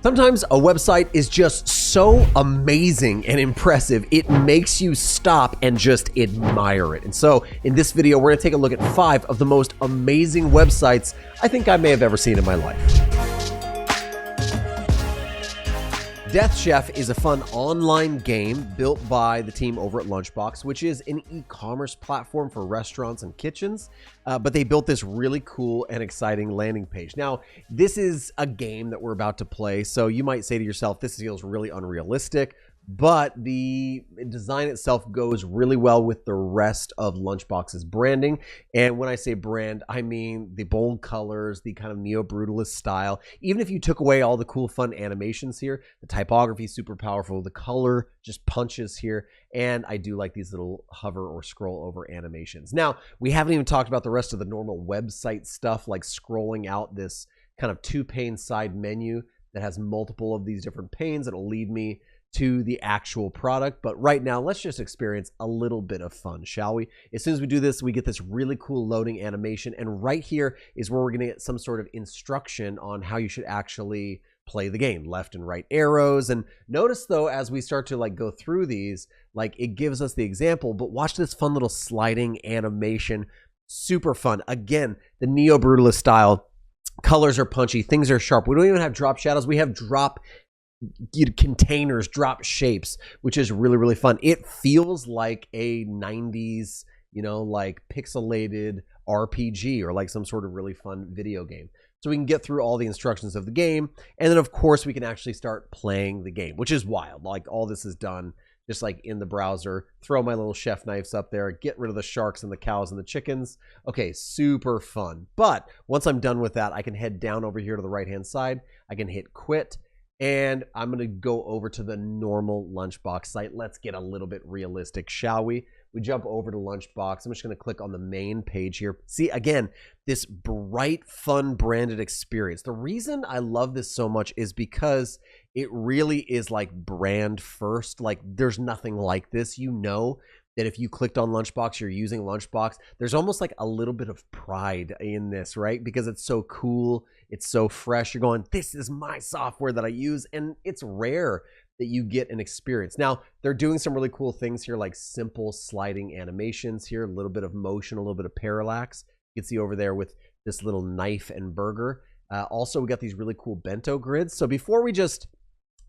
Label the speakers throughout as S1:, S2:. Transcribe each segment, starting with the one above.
S1: Sometimes a website is just so amazing and impressive, it makes you stop and just admire it. And so in this video, we're gonna take a look at 5 of the most amazing websites I think I may have ever seen in my life. Death Chef is a fun online game built by the team over at Lunchbox, which is an e-commerce platform for restaurants and kitchens. But they built this really cool and exciting landing page. Now, this is a game that we're about to play, so you might say to yourself, this feels really unrealistic, but the design itself goes really well with the rest of Lunchbox's branding. And when I say brand, I mean the bold colors, the kind of neo-brutalist style. Even if you took away all the cool, fun animations here, the typography is super powerful, the color just punches here, and I do like these little hover or scroll over animations. Now, we haven't even talked about the rest of the normal website stuff, like scrolling out this kind of 2-pane side menu that has multiple of these different panes that'll lead me to the actual product. But right now, let's just experience a little bit of fun, shall we? As soon as we do this, we get this really cool loading animation, and right here is where we're gonna get some sort of instruction on how you should actually play the game, left and right arrows. And notice though, as we start to like go through these, like it gives us the example, but watch this fun little sliding animation, super fun. Again, the neo-brutalist style, colors are punchy, things are sharp. We don't even have drop shadows, we have drop containers, drop shapes, which is really, really fun. It feels like a 90s, you know, like pixelated RPG or like some sort of really fun video game. So we can get through all the instructions of the game, and then of course we can actually start playing the game, which is wild. Like all this is done just like in the browser. Throw my little chef knives up there, get rid of the sharks and the cows and the chickens. Okay, super fun. But once I'm done with that, I can head down over here to the right-hand side. I can hit quit, and I'm gonna go over to the normal Lunchbox site. Let's get a little bit realistic, shall we? We jump over to Lunchbox. I'm just gonna click on the main page here. See, again, this bright, fun, branded experience. The reason I love this so much is because it really is like brand first. Like there's nothing like this. You know that if you clicked on Lunchbox, you're using Lunchbox. There's almost like a little bit of pride in this, right? Because it's so cool, it's so fresh. You're going, this is my software that I use, and it's rare that you get an experience. Now, they're doing some really cool things here, like simple sliding animations here, a little bit of motion, a little bit of parallax. You can see over there with this little knife and burger. Also, we got these really cool bento grids. So before we just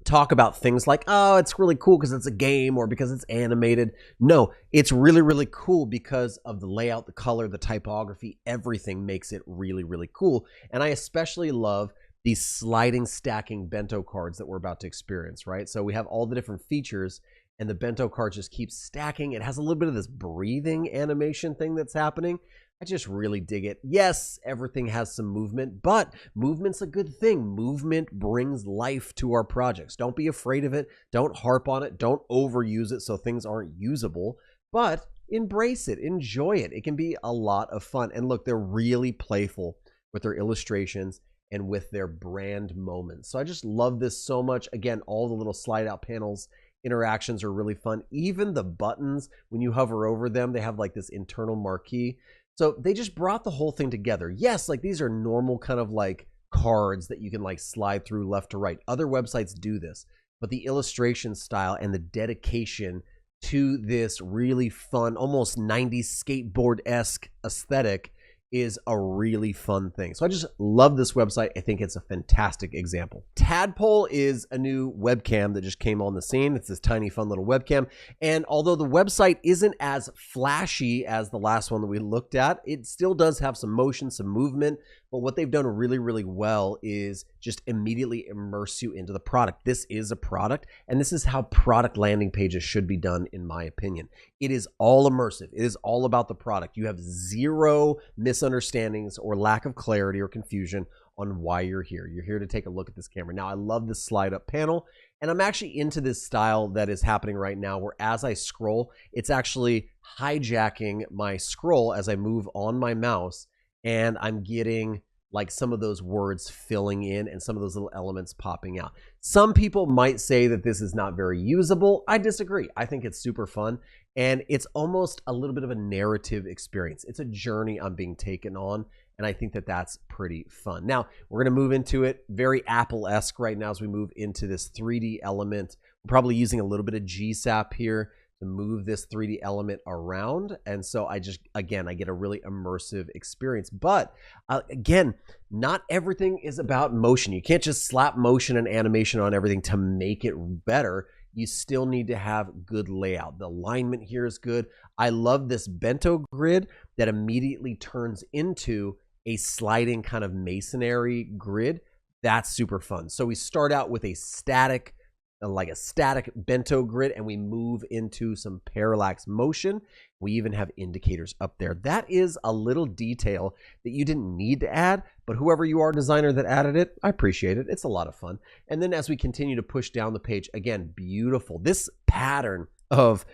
S1: talk about things like, oh, it's really cool because it's a game or because it's animated. No, it's really, really cool because of the layout, the color, the typography, everything makes it really, really cool. And I especially love these sliding stacking bento cards that we're about to experience, right? So we have all the different features and the bento cards just keep stacking. It has a little bit of this breathing animation thing that's happening. I just really dig it. Yes, everything has some movement, but movement's a good thing. Movement brings life to our projects. Don't be afraid of it. Don't harp on it. Don't overuse it so things aren't usable, but embrace it. Enjoy it. It can be a lot of fun. And look, they're really playful with their illustrations and with their brand moments. So I just love this so much. Again, all the little slide out panels, interactions are really fun. Even the buttons, when you hover over them, they have like this internal marquee. So they just brought the whole thing together. Yes, like these are normal kind of like cards that you can like slide through left to right. Other websites do this, but the illustration style and the dedication to this really fun, almost 90s skateboard-esque aesthetic is a really fun thing. So I just love this website. I think it's a fantastic example. TadPoll is a new webcam that just came on the scene. It's this tiny, fun little webcam. And although the website isn't as flashy as the last one that we looked at, it still does have some motion, some movement. But what they've done really, really well is just immediately immerse you into the product. This is a product, and this is how product landing pages should be done, in my opinion. It is all immersive. It is all about the product. You have zero misunderstandings or lack of clarity or confusion on why you're here. You're here to take a look at this camera. Now, I love this slide up panel, and I'm actually into this style that is happening right now, where as I scroll, it's actually hijacking my scroll as I move on my mouse, and I'm getting like some of those words filling in and some of those little elements popping out. Some people might say that this is not very usable. I disagree. I think it's super fun, and it's almost a little bit of a narrative experience. It's a journey I'm being taken on, And I think that that's pretty fun. Now, we're going to move into it very Apple-esque right now as we move into this 3D element. We're probably using a little bit of GSAP here to move this 3D element around. And so I just, again, I get a really immersive experience. But again, not everything is about motion. You can't just slap motion and animation on everything to make it better. You still need to have good layout. The alignment here is good. I love this bento grid that immediately turns into a sliding kind of masonry grid. That's super fun. So we start out with a static, like a static bento grid, and we move into some parallax motion. We even have indicators up there. That is a little detail that you didn't need to add, but whoever you are, designer, that added it, I appreciate it. It's a lot of fun. And then as we continue to push down the page, again, beautiful. This pattern of,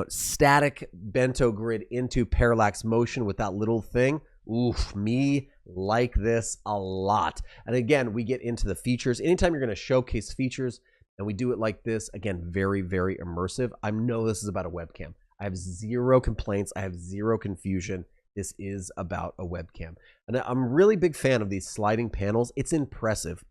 S1: static bento grid into parallax motion with that little thing, oof, me like this a lot. And again, we get into the features. Anytime you're going to showcase features and we do it like this, again, very, very immersive. I know this is about a webcam. I have zero complaints. I have zero confusion. This is about a webcam. And I'm a really big fan of these sliding panels. It's impressive.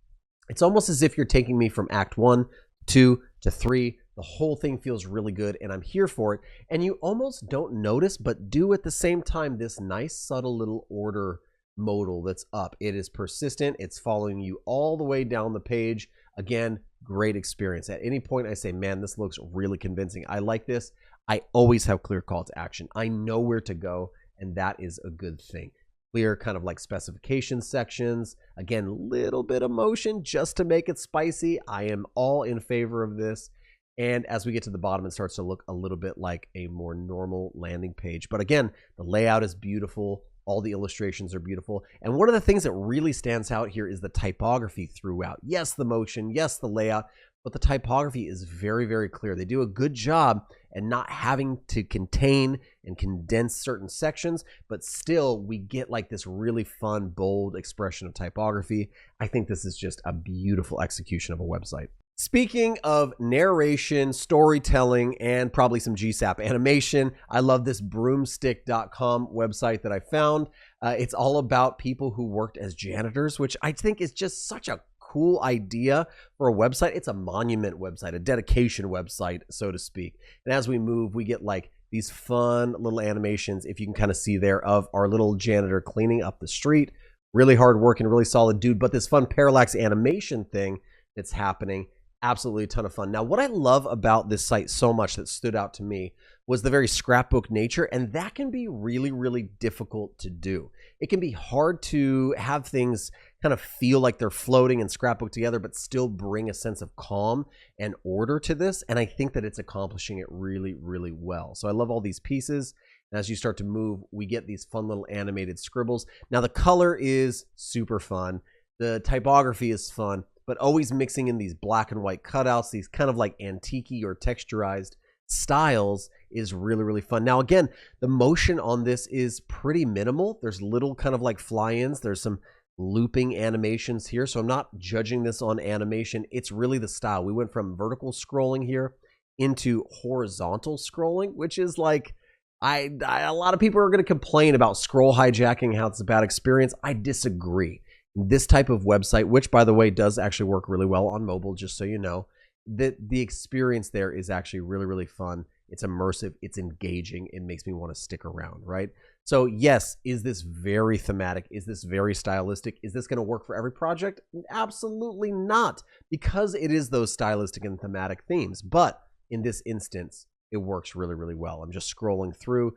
S1: It's almost as if you're taking me from Act 1, 2 to 3. The whole thing feels really good, and I'm here for it. And you almost don't notice, but do at the same time this nice, subtle little order modal that's up. It is persistent. It's following you all the way down the page. Again, great experience. At any point I say, man, this looks really convincing. I like this. I always have clear call to action. I know where to go, and that is a good thing. Clear kind of like specification sections. Again, little bit of motion just to make it spicy. I am all in favor of this. And as we get to the bottom, it starts to look a little bit like a more normal landing page. But again, the layout is beautiful. All the illustrations are beautiful. And one of the things that really stands out here is the typography throughout. Yes, the motion, yes, the layout, but the typography is very, very clear. They do a good job at not having to contain and condense certain sections, but still we get like this really fun, bold expression of typography. I think this is just a beautiful execution of a website. Speaking of narration, storytelling, and probably some GSAP animation, I love this broomstick.com website that I found. It's all about people who worked as janitors, which I think is just such a cool idea for a website. It's a monument website, a dedication website, so to speak. And as we move, we get like these fun little animations, if you can kind of see there, of our little janitor cleaning up the street. Really hard working, really solid dude, but this fun parallax animation thing that's happening. Absolutely a ton of fun. Now, what I love about this site so much that stood out to me was the very scrapbook nature, and that can be really, really difficult to do. It can be hard to have things kind of feel like they're floating and scrapbook together, but still bring a sense of calm and order to this, and I think that it's accomplishing it really, really well. So I love all these pieces. And as you start to move, we get these fun little animated scribbles. Now, the color is super fun. The typography is fun, but always mixing in these black and white cutouts, these kind of like antique-y or texturized styles is really, really fun. Now, again, the motion on this is pretty minimal. There's little kind of like fly-ins. There's some looping animations here, so I'm not judging this on animation. It's really the style. We went from vertical scrolling here into horizontal scrolling, which is like, a lot of people are going to complain about scroll hijacking, how it's a bad experience. I disagree. This type of website, which by the way does actually work really well on mobile, just so you know, that the experience there is actually really, really fun. It's immersive, it's engaging, it makes me want to stick around, right? So yes, is this very thematic? Is this very stylistic? Is this going to work for every project? Absolutely not, because it is those stylistic and thematic themes. But in this instance, it works really, really well. I'm just scrolling through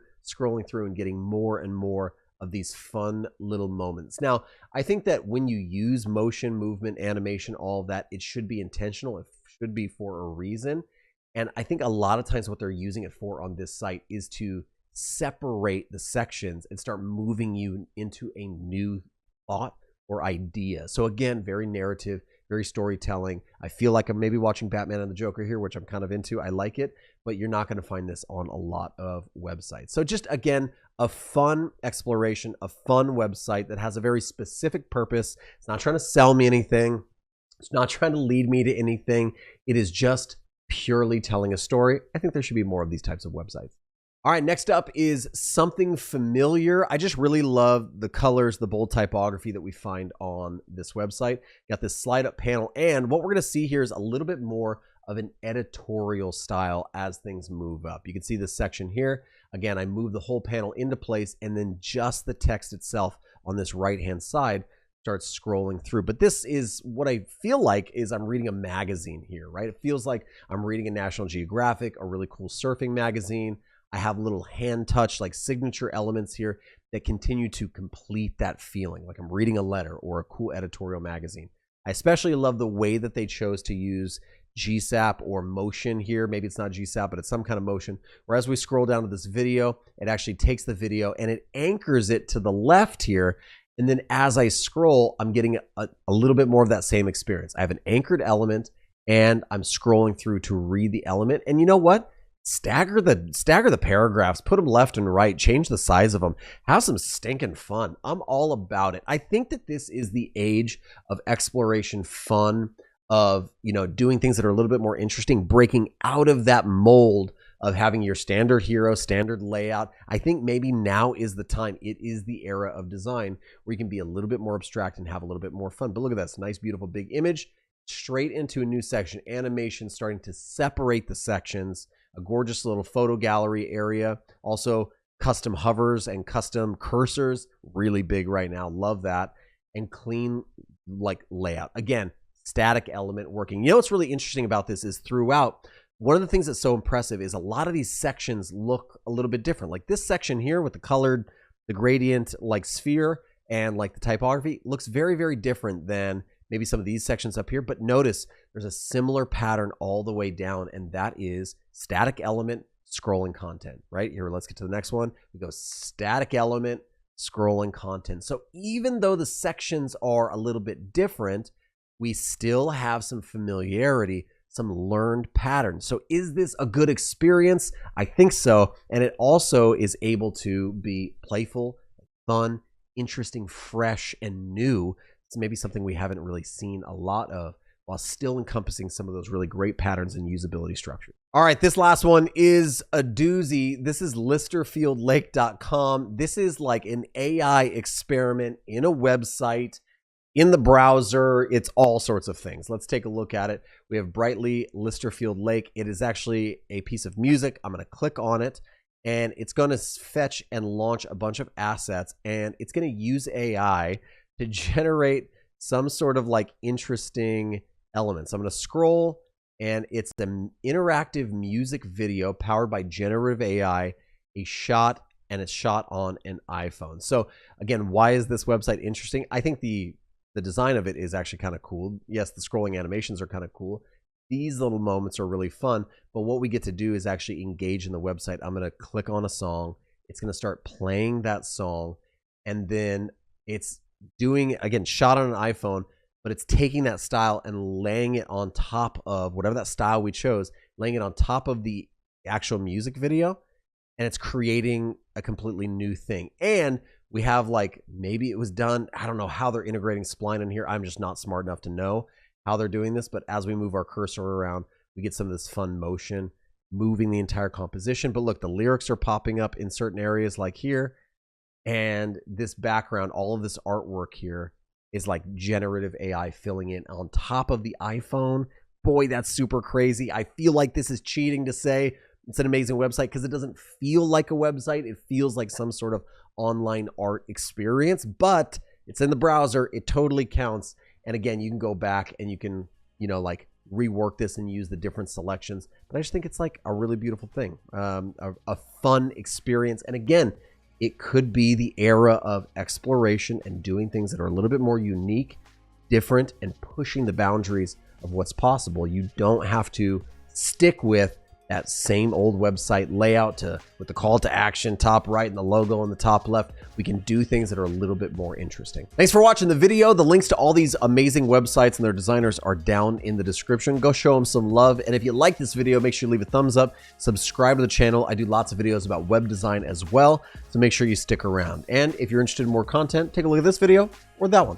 S1: and getting more and more of these fun little moments. Now, I think that when you use motion, movement, animation, all of that, it should be intentional. It should be for a reason. And I think a lot of times what they're using it for on this site is to separate the sections and start moving you into a new thought or idea. So again, very narrative, very storytelling. I feel like I'm maybe watching Batman and the Joker here, which I'm kind of into. I like it, but you're not going to find this on a lot of websites. So just again, a fun exploration, a fun website that has a very specific purpose. It's not trying to sell me anything. It's not trying to lead me to anything. It is just purely telling a story. I think there should be more of these types of websites. All right, next up is something familiar. I just really love the colors, the bold typography that we find on this website. Got this slide up panel, and what we're gonna see here is a little bit more of an editorial style as things move up. You can see this section here. Again, I move the whole panel into place, and then just the text itself on this right-hand side starts scrolling through. But this is what I feel like is I'm reading a magazine here, right? It feels like I'm reading a National Geographic, a really cool surfing magazine. I have little hand touch, like signature elements here that continue to complete that feeling, like I'm reading a letter or a cool editorial magazine. I especially love the way that they chose to use GSAP or motion here. Maybe it's not GSAP, but it's some kind of motion. Where as we scroll down to this video, it actually takes the video and it anchors it to the left here. And then as I scroll, I'm getting a little bit more of that same experience. I have an anchored element and I'm scrolling through to read the element. And you know what? Stagger the paragraphs, put them left and right, change the size of them, have some stinking fun. I'm all about it. I think that this is the age of exploration, fun, of, you know, doing things that are a little bit more interesting, breaking out of that mold of having your standard hero, standard layout. I think maybe now is the time. It is the era of design where you can be a little bit more abstract and have a little bit more fun. But look at this nice, beautiful big image straight into a new section, animation starting to separate the sections. A gorgeous little photo gallery area. Also custom hovers and custom cursors. Really big right now. Love that. And clean like layout. Again, static element working. You know what's really interesting about this is throughout, one of the things that's so impressive is a lot of these sections look a little bit different. Like this section here with the colored, the gradient like sphere and like the typography looks very, very different than maybe some of these sections up here. But notice there's a similar pattern all the way down, and that is static element, scrolling content, right? Here, let's get to the next one. We go static element, scrolling content. So even though the sections are a little bit different, we still have some familiarity, some learned patterns. So is this a good experience? I think so. And it also is able to be playful, fun, interesting, fresh, and new. It's maybe something we haven't really seen a lot of, while still encompassing some of those really great patterns and usability structures. All right, this last one is a doozy. This is listerfieldlake.com. This is like an AI experiment in a website, in the browser. It's all sorts of things. Let's take a look at it. We have Brightly Listerfield Lake. It is actually a piece of music. I'm going to click on it, and it's going to fetch and launch a bunch of assets, and it's going to use AI to generate some sort of like interesting elements. I'm going to scroll, and it's an interactive music video powered by generative AI, a shot, and it's shot on an iPhone. So again, why is this website interesting? I think the design of it is actually kind of cool. Yes, the scrolling animations are kind of cool. These little moments are really fun, but what we get to do is actually engage in the website. I'm going to click on a song. It's going to start playing that song, and then it's doing, again, shot on an iPhone, but it's taking that style and laying it on top of whatever that style we chose, laying it on top of the actual music video, and it's creating a completely new thing. And we have like, maybe it was done, I don't know how they're integrating spline in here. I'm just not smart enough to know how they're doing this, but as we move our cursor around, we get some of this fun motion, moving the entire composition. But look, the lyrics are popping up in certain areas like here. And this background, all of this artwork here is like generative AI filling in on top of the iPhone. Boy, that's super crazy. I feel like this is cheating to say it's an amazing website because it doesn't feel like a website. It feels like some sort of online art experience, but it's in the browser. It totally counts. And again, you can go back and you can, you know, like rework this and use the different selections. But I just think it's like a really beautiful thing, a fun experience. And again, it could be the era of exploration and doing things that are a little bit more unique, different, and pushing the boundaries of what's possible. You don't have to stick with that same old website layout with the call to action top right and the logo on the top left. We can do things that are a little bit more interesting. Thanks for watching the video. The links to all these amazing websites and their designers are down in the description. Go show them some love. And if you like this video, make sure you leave a thumbs up, subscribe to the channel. I do lots of videos about web design as well, so make sure you stick around. And if you're interested in more content, take a look at this video or that one.